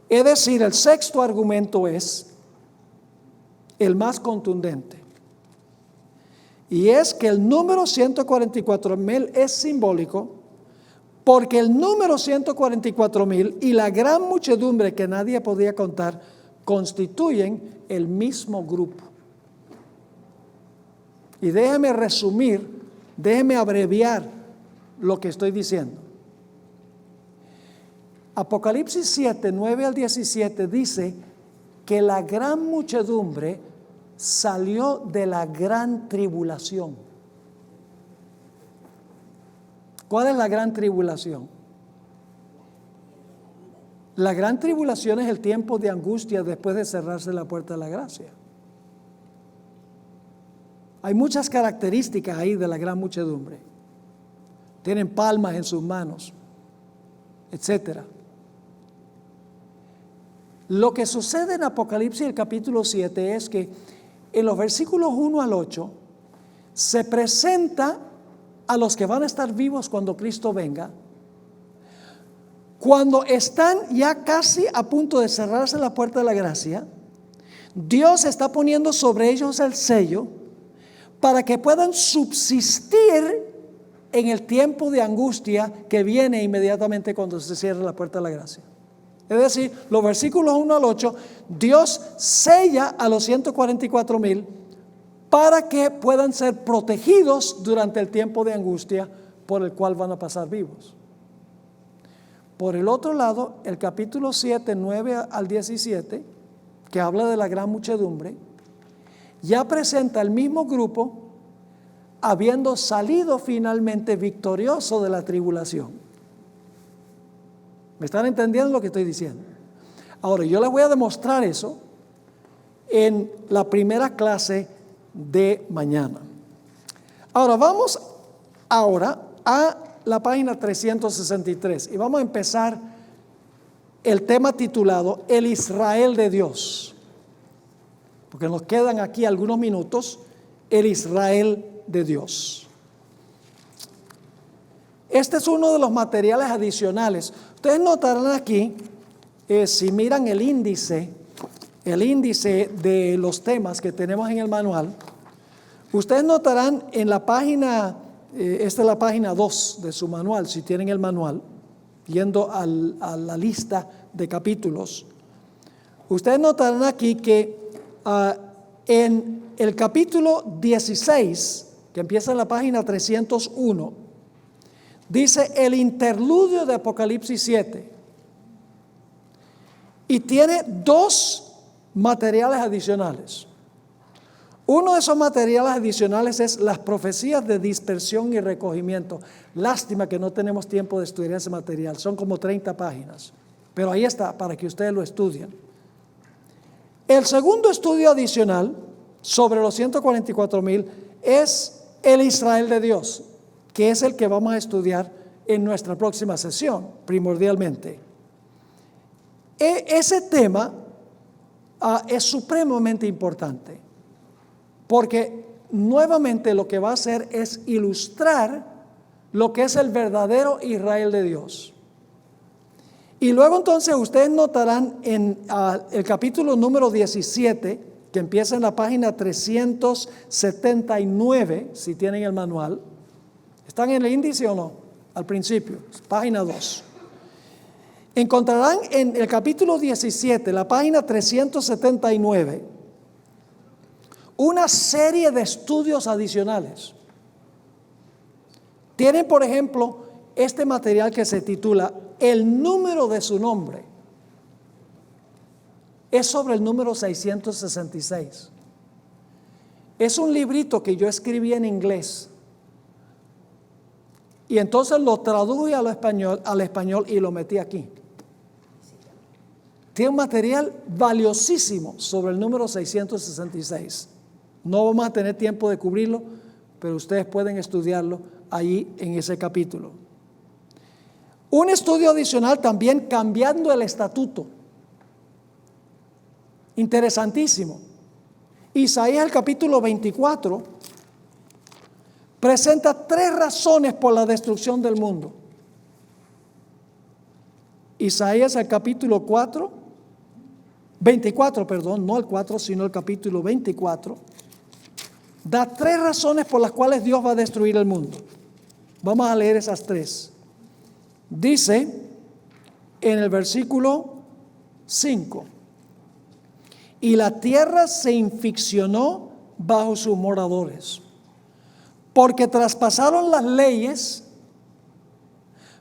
Es decir, el sexto argumento es el más contundente. Y es que el número 144,000 es simbólico, porque el número 144,000 y la gran muchedumbre que nadie podía contar constituyen el mismo grupo. Y déjeme resumir, déjeme abreviar lo que estoy diciendo. Apocalipsis 7, 9 al 17 dice que la gran muchedumbre salió de la gran tribulación. ¿Cuál es la gran tribulación? La gran tribulación es el tiempo de angustia después de cerrarse la puerta de la gracia. Hay muchas características ahí de la gran muchedumbre. Tienen palmas en sus manos, etcétera. Lo que sucede en Apocalipsis el capítulo 7 es que en los versículos 1 al 8 se presenta a los que van a estar vivos cuando Cristo venga, cuando están ya casi a punto de cerrarse la puerta de la gracia. Dios está poniendo sobre ellos el sello para que puedan subsistir en el tiempo de angustia que viene inmediatamente cuando se cierre la puerta de la gracia. Es decir, los versículos 1 al 8, Dios sella a los 144,000 para que puedan ser protegidos durante el tiempo de angustia por el cual van a pasar vivos. Por el otro lado, el capítulo 7, 9 al 17, que habla de la gran muchedumbre, ya presenta el mismo grupo habiendo salido finalmente victorioso de la tribulación. ¿Me están entendiendo lo que estoy diciendo? Ahora, yo les voy a demostrar eso en la primera clase de mañana. Ahora, vamos ahora a la página 363 y vamos a empezar el tema titulado El Israel de Dios, porque nos quedan aquí algunos minutos. El Israel de Dios. Este es uno de los materiales adicionales. Ustedes notarán aquí, si miran el índice de los temas que tenemos en el manual, ustedes notarán en la página, esta es la página 2 de su manual, si tienen el manual, yendo a la lista de capítulos. Ustedes notarán aquí que en el capítulo 16, que empieza en la página 301, dice el interludio de Apocalipsis 7. Y tiene dos materiales adicionales. Uno de esos materiales adicionales es las profecías de dispersión y recogimiento. Lástima que no tenemos tiempo de estudiar ese material. Son como 30 páginas. Pero ahí está, para que ustedes lo estudien. El segundo estudio adicional sobre los 144,000 es el Israel de Dios, que es el que vamos a estudiar en nuestra próxima sesión, primordialmente. Ese tema es supremamente importante, porque nuevamente lo que va a hacer es ilustrar lo que es el verdadero Israel de Dios. Y luego entonces ustedes notarán en el capítulo número 17, que empieza en la página 379, si tienen el manual. ¿Están en el índice o no? Al principio, página 2. Encontrarán en el capítulo 17, la página 379, una serie de estudios adicionales. Tienen, por ejemplo, este material que se titula El número de su nombre. Es sobre el número 666. Es un librito que yo escribí en inglés. Y entonces lo traduje al español y lo metí aquí. Tiene un material valiosísimo sobre el número 666. No vamos a tener tiempo de cubrirlo, pero ustedes pueden estudiarlo ahí en ese capítulo. Un estudio adicional también, cambiando el estatuto. Interesantísimo. Isaías, el capítulo 24, presenta 3 razones por la destrucción del mundo. Isaías, el capítulo 24, no el 4, sino el capítulo 24, da 3 razones por las cuales Dios va a destruir el mundo. Vamos a leer esas 3. Dice en el versículo 5: y la tierra se inficcionó bajo sus moradores, porque traspasaron las leyes,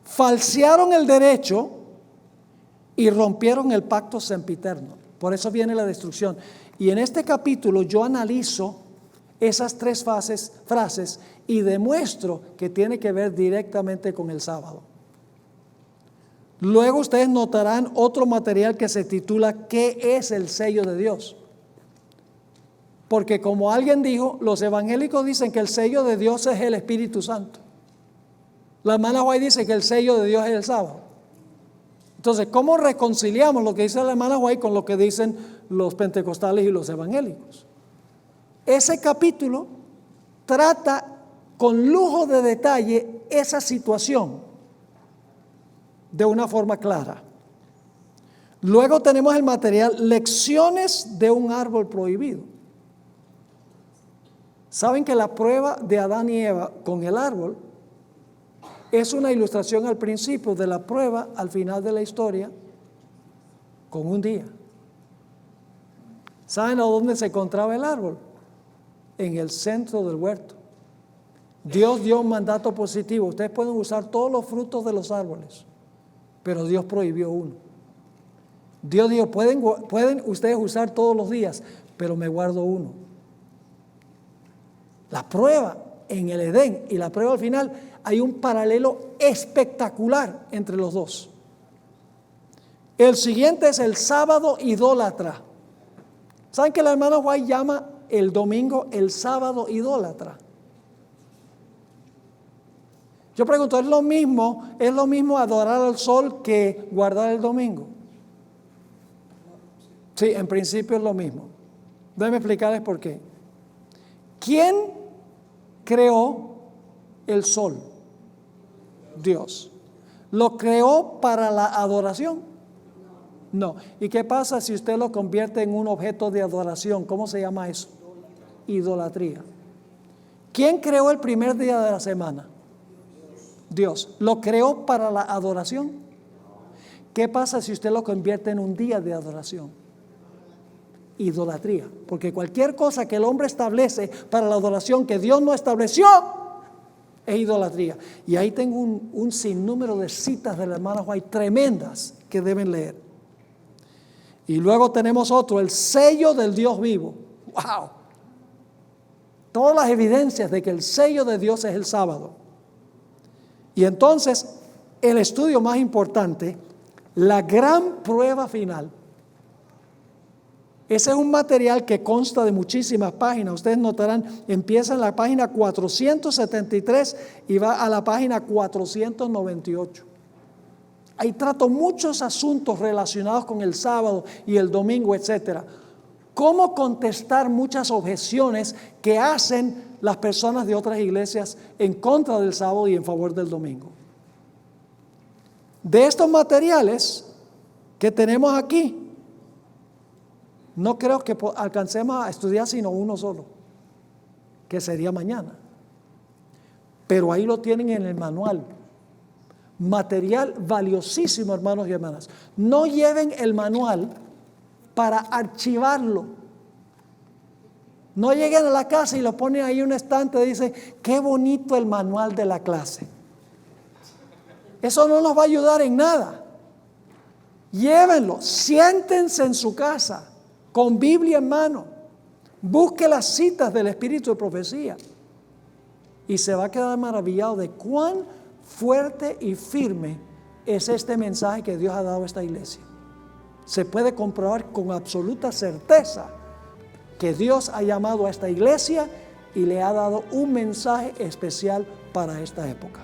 falsearon el derecho y rompieron el pacto sempiterno. Por eso viene la destrucción. Y en este capítulo yo analizo esas 3 frases y demuestro que tiene que ver directamente con el sábado. Luego ustedes notarán otro material que se titula ¿Qué es el sello de Dios? Porque como alguien dijo, los evangélicos dicen que el sello de Dios es el Espíritu Santo. La hermana White dice que el sello de Dios es el sábado. Entonces, ¿cómo reconciliamos lo que dice la hermana White con lo que dicen los pentecostales y los evangélicos? Ese capítulo trata con lujo de detalle esa situación de una forma clara. Luego tenemos el material Lecciones de un árbol prohibido. Saben que la prueba de Adán y Eva con el árbol es una ilustración al principio de la prueba al final de la historia con un día. ¿Saben a dónde se encontraba el árbol? En el centro del huerto. Dios dio un mandato positivo: ustedes pueden usar todos los frutos de los árboles, pero Dios prohibió uno. Dios dijo: pueden ustedes usar todos los días, pero me guardo uno. La prueba en el Edén y la prueba al final, hay un paralelo espectacular entre los dos. El siguiente es el sábado idólatra. ¿Saben que la hermana White llama el domingo el sábado idólatra? Yo pregunto, ¿es lo mismo adorar al sol que guardar el domingo? Sí, en principio es lo mismo. Déjenme explicarles por qué. ¿Quién creó el sol? Dios. ¿Lo creó para la adoración? No. ¿Y qué pasa si usted lo convierte en un objeto de adoración? ¿Cómo se llama eso? Idolatría. ¿Quién creó el primer día de la semana? Dios. ¿Lo creó para la adoración? ¿Qué pasa si usted lo convierte en un día de adoración? Idolatría. Porque cualquier cosa que el hombre establece para la adoración que Dios no estableció es idolatría. Y ahí tengo un sinnúmero de citas de la hermana White tremendas que deben leer. Y luego tenemos otro, el sello del Dios vivo. ¡Wow! Todas las evidencias de que el sello de Dios es el sábado. Y entonces, el estudio más importante, la gran prueba final. Ese es un material que consta de muchísimas páginas. Ustedes notarán, empieza en la página 473 y va a la página 498. Ahí trato muchos asuntos relacionados con el sábado y el domingo, etcétera. Cómo contestar muchas objeciones que hacen las personas de otras iglesias en contra del sábado y en favor del domingo. De estos materiales que tenemos aquí, no creo que alcancemos a estudiar sino uno solo, que sería mañana. Pero ahí lo tienen en el manual. Material valiosísimo, hermanos y hermanas. No lleven el manual para archivarlo. No lleguen a la casa y lo ponen ahí en un estante y dicen, qué bonito el manual de la clase. Eso no nos va a ayudar en nada. Llévenlo, siéntense en su casa con Biblia en mano. Busque las citas del Espíritu de Profecía y se va a quedar maravillado de cuán fuerte y firme es este mensaje que Dios ha dado a esta iglesia. Se puede comprobar con absoluta certeza que Dios ha llamado a esta iglesia y le ha dado un mensaje especial para esta época.